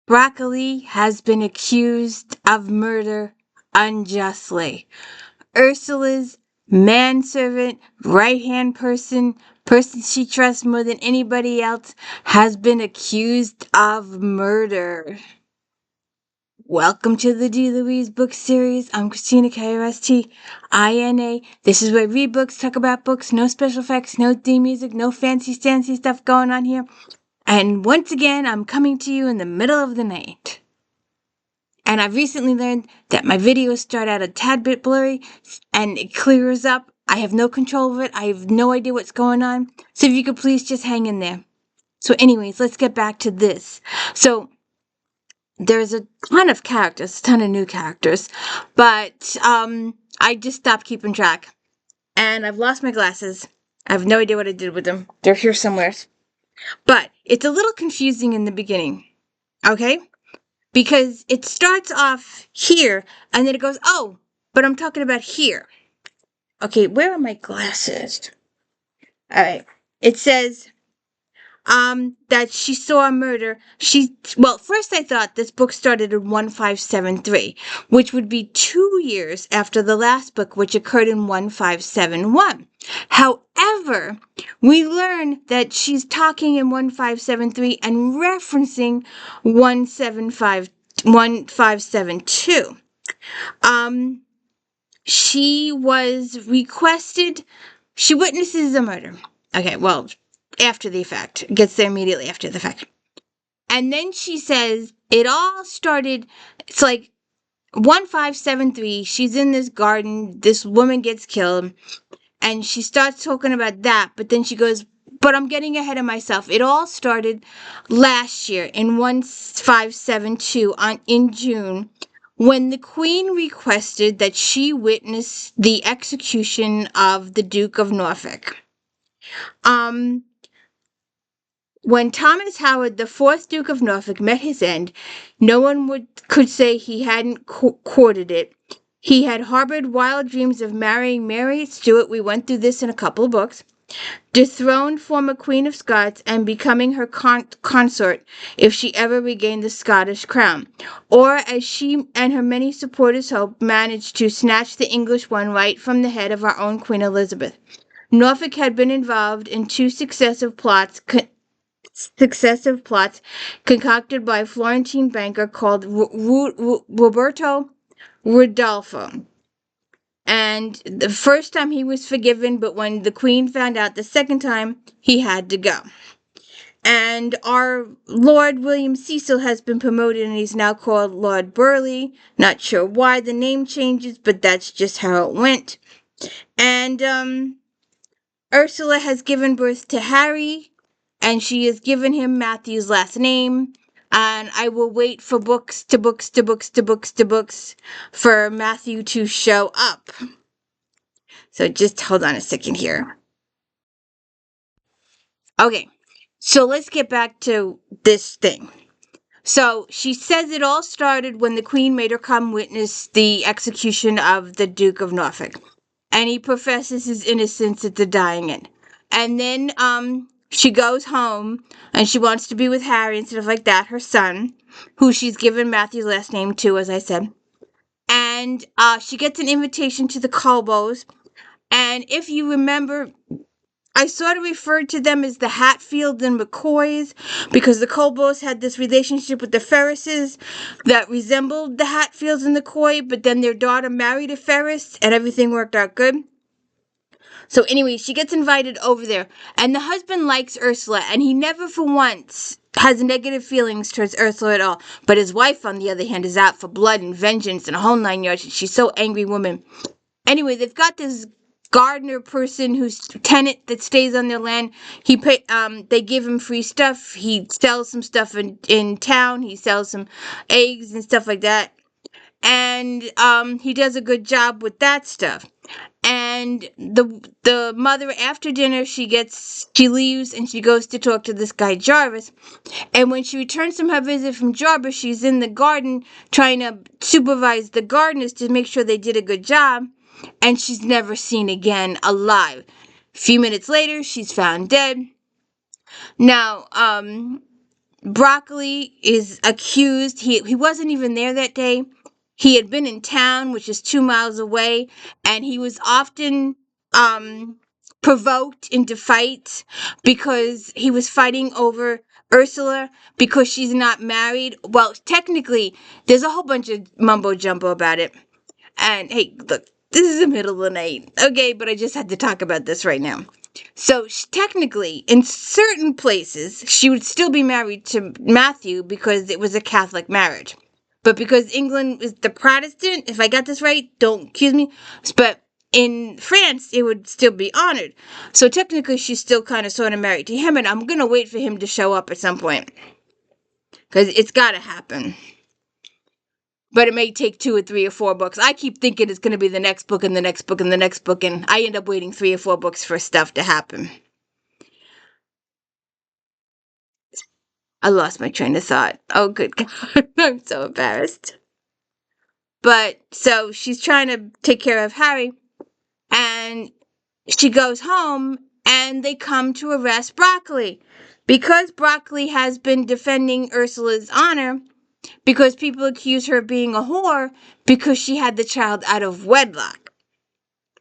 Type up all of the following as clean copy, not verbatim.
Broccoli has been accused of murder unjustly. Ursula's manservant, right-hand person she trusts more than anybody else, has been accused of murder. Welcome to the D. Louise book series. I'm Christina, K-R-S-T-I-N-A. This is where I read books, talk about books, no special effects, no theme music, no fancy stuff going on here. And once again, I'm coming to you in the middle of the night. And I've recently learned that my videos start out a tad bit blurry and it clears up. I have no control of it. I have no idea what's going on. So if you could please just hang in there. So anyways, let's get back to this. So there's a ton of characters, a ton of new characters, but I just stopped keeping track. And I've lost my glasses. I have no idea what I did with them. They're here somewhere. But it's a little confusing in the beginning, okay? Because it starts off here, and then it goes, oh, but I'm talking about here. Okay, where are my glasses? All right. It says, that she saw a murder. Well, first I thought this book started in 1573, which would be 2 years after the last book, which occurred in 1571. However, we learn that she's talking in 1573 and referencing 1572. She was requested, she witnesses a murder. Okay, well, after the fact. Gets there immediately after the fact. And then she says, it all started, it's like 1573, she's in this garden, this woman gets killed, and she starts talking about that, but then she goes, but I'm getting ahead of myself. It all started last year in 1572 in June, when the Queen requested that she witness the execution of the Duke of Norfolk. When Thomas Howard, the fourth Duke of Norfolk, met his end, no one could say he hadn't courted it. He had harbored wild dreams of marrying Mary Stuart. We went through this in a couple of books. Dethroned former Queen of Scots and becoming her consort if she ever regained the Scottish crown. Or, as she and her many supporters hoped, managed to snatch the English one right from the head of our own Queen Elizabeth. Norfolk had been involved in two successive plots concocted by a Florentine banker called Roberto Rodolfo. And the first time he was forgiven, but when the Queen found out the second time, he had to go. And our Lord William Cecil has been promoted and he's now called Lord Burleigh. Not sure why the name changes, but that's just how it went. And Ursula has given birth to Harry, and she has given him Matthew's last name. And I will wait for books for Matthew to show up. So just hold on a second here. Okay, so let's get back to this thing. So she says it all started when the Queen made her come witness the execution of the Duke of Norfolk. And he professes his innocence at the dying end. And then she goes home and she wants to be with Harry and stuff like that, her son, who she's given Matthew's last name to, as I said. And she gets an invitation to the Colbos. And if you remember, I sort of referred to them as the Hatfields and McCoys because the Colbos had this relationship with the Ferrises that resembled the Hatfields and the McCoy, but then their daughter married a Ferris and everything worked out good. So anyway, she gets invited over there, and the husband likes Ursula, and he never for once has negative feelings towards Ursula at all. But his wife, on the other hand, is out for blood and vengeance and a whole 9 yards. She's so angry woman. Anyway, they've got this gardener person who's tenant that stays on their land. They give him free stuff. He sells some stuff in town. He sells some eggs and stuff like that. And he does a good job with that stuff. And the mother, after dinner, she leaves and she goes to talk to this guy Jarvis. And when she returns from her visit from Jarvis, she's in the garden trying to supervise the gardeners to make sure they did a good job. And she's never seen again alive. A few minutes later, she's found dead. Now, Broccoli is accused. He wasn't even there that day. He had been in town, which is 2 miles away, and he was often um, provoked into fights because he was fighting over Ursula because she's not married. Well, technically, there's a whole bunch of mumbo jumbo about it. And hey, look, this is the middle of the night, okay? But I just had to talk about this right now. So technically, in certain places, she would still be married to Matthew because it was a Catholic marriage. But because England is the Protestant, if I got this right, don't accuse me. But in France, it would still be honored. So technically, she's still kind of sort of married to him, and I'm going to wait for him to show up at some point. Because it's got to happen. But it may take 2 or 3 or 4 books. I keep thinking it's going to be the next book and the next book and the next book, and I end up waiting 3 or 4 books for stuff to happen. I lost my train of thought. Oh, good God. I'm so embarrassed. But, so she's trying to take care of Harry, and she goes home, and they come to arrest Broccoli. Because Broccoli has been defending Ursula's honor, because people accuse her of being a whore, because she had the child out of wedlock.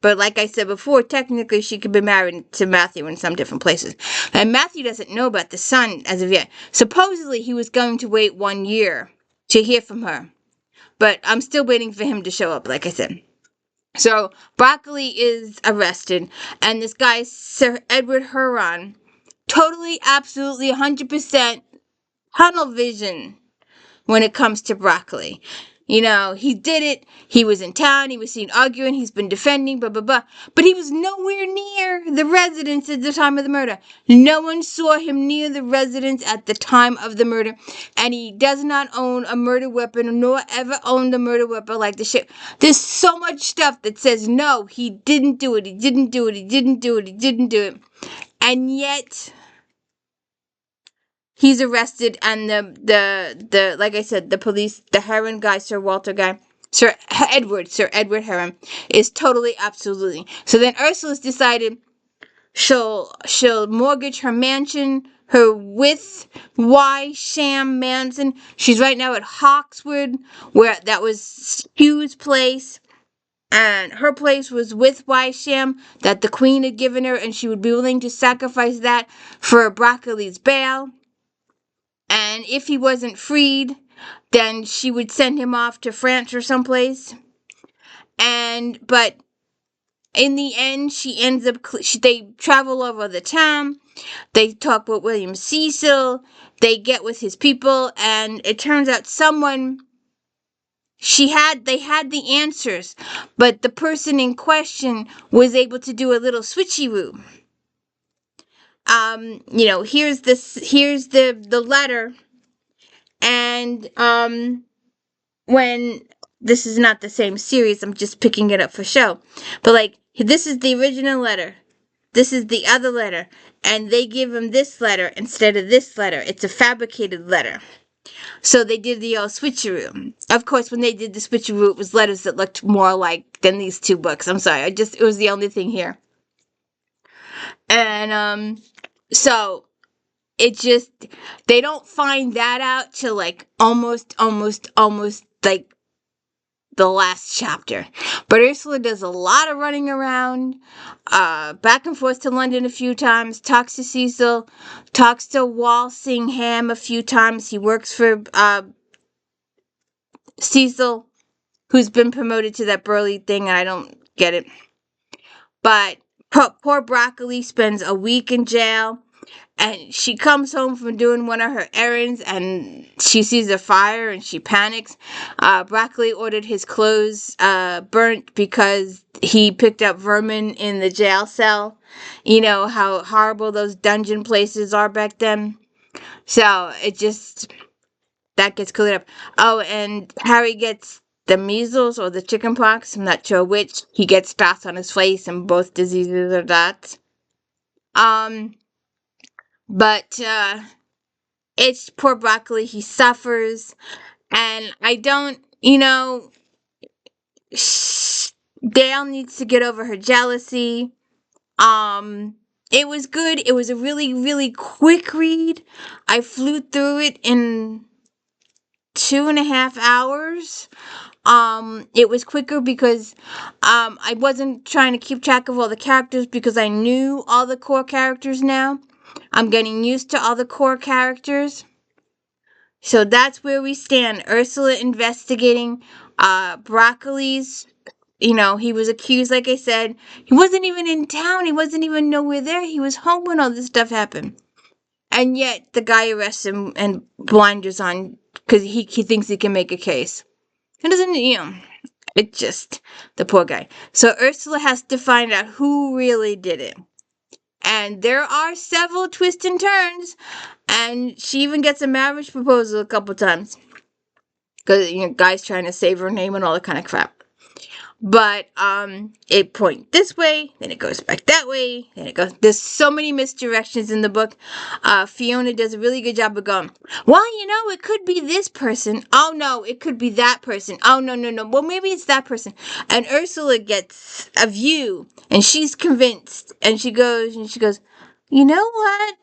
But like I said before, technically she could be married to Matthew in some different places. And Matthew doesn't know about the son as of yet. Supposedly he was going to wait 1 year to hear from her. But I'm still waiting for him to show up, like I said. So Broccoli is arrested, and this guy, Sir Edward Huron, totally, absolutely, 100% tunnel vision when it comes to Broccoli. You know, he did it. He was in town. He was seen arguing. He's been defending, blah, blah, blah. But he was nowhere near the residence at the time of the murder. No one saw him near the residence at the time of the murder. And he does not own a murder weapon, nor ever owned a murder weapon like the shit. There's so much stuff that says, no, he didn't do it. He didn't do it. He didn't do it. He didn't do it. And yet he's arrested, and the like I said, the police, the Heron guy, Sir Edward Heron, is totally, absolutely. So then Ursula's decided she'll mortgage her mansion, her with Sham mansion. She's right now at Hawkswood, where that was Hugh's place. And her place was with Sham that the queen had given her, and she would be willing to sacrifice that for Broccoli's bail. And if he wasn't freed, then she would send him off to France or someplace. But in the end, she ends up, they travel over the town. They talk with William Cecil. They get with his people, and it turns out they had the answers, but the person in question was able to do a little switcheroo. Here's the letter. And when this is not the same series, I'm just picking it up for show. But like, this is the original letter. This is the other letter. And they give him this letter instead of this letter. It's a fabricated letter. So they did the old switcheroo. Of course, when they did the switcheroo, it was letters that looked more alike than these 2 books. I'm sorry. It was the only thing here. And so it just, they don't find that out till like almost like the last chapter. But Ursula does a lot of running around, back and forth to London a few times, talks to Cecil, talks to Walsingham a few times. He works for Cecil, who's been promoted to that Burley thing, and I don't get it. But poor Broccoli spends a week in jail. And she comes home from doing one of her errands, and she sees a fire, and she panics. Brockley ordered his clothes burnt because he picked up vermin in the jail cell. You know how horrible those dungeon places are back then. So that gets cleared up. Oh, and Harry gets the measles or the chickenpox. I'm not sure which. He gets spots on his face, and both diseases are that. But it's poor Broccoli. He suffers. And I don't, Dale needs to get over her jealousy. It was good. It was a really, really quick read. I flew through it in 2.5 hours. It was quicker because I wasn't trying to keep track of all the characters because I knew all the core characters now. I'm getting used to all the core characters. So that's where we stand. Ursula investigating Broccoli's. He was accused, like I said. He wasn't even in town. He wasn't even nowhere there. He was home when all this stuff happened. And yet the guy arrests him and blinders on because he thinks he can make a case. It doesn't, it just, the poor guy. So Ursula has to find out who really did it. And there are several twists and turns. And she even gets a marriage proposal a couple times. Because, guys trying to save her name and all that kind of crap. But it points this way, then it goes back that way, then it goes. There's so many misdirections in the book. Fiona does a really good job of going, well, it could be this person. Oh no, it could be that person. Oh no. Well, maybe it's that person. And Ursula gets a view, and she's convinced, and she goes, you know what?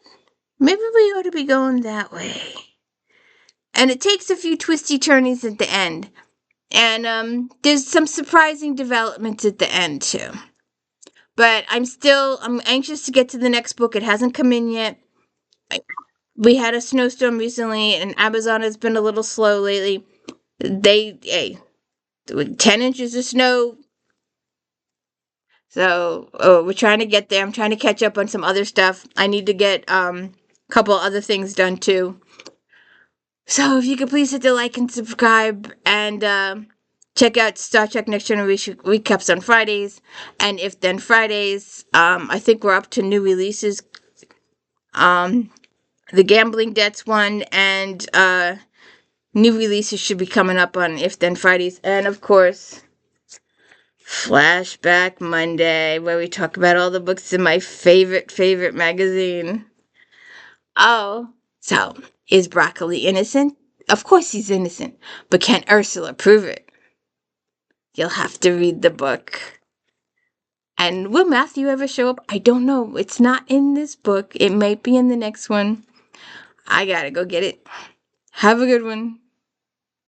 Maybe we ought to be going that way. And it takes a few twisty turnies at the end. And there's some surprising developments at the end, too. But I'm anxious to get to the next book. It hasn't come in yet. We had a snowstorm recently, and Amazon has been a little slow lately. 10 inches of snow. So, we're trying to get there. I'm trying to catch up on some other stuff. I need to get a couple other things done, too. So, if you could please hit the like and subscribe, and check out Star Trek Next Generation recaps on Fridays. And If Then Fridays, I think we're up to new releases. The Gambling Debts one and new releases should be coming up on If Then Fridays. And of course, Flashback Monday, where we talk about all the books in my favorite magazine. Oh, so is Broccoli innocent? Of course he's innocent, but can Ursula prove it? You'll have to read the book. And will Matthew ever show up? I don't know. It's not in this book. It might be in the next one. I gotta go get it. Have a good one.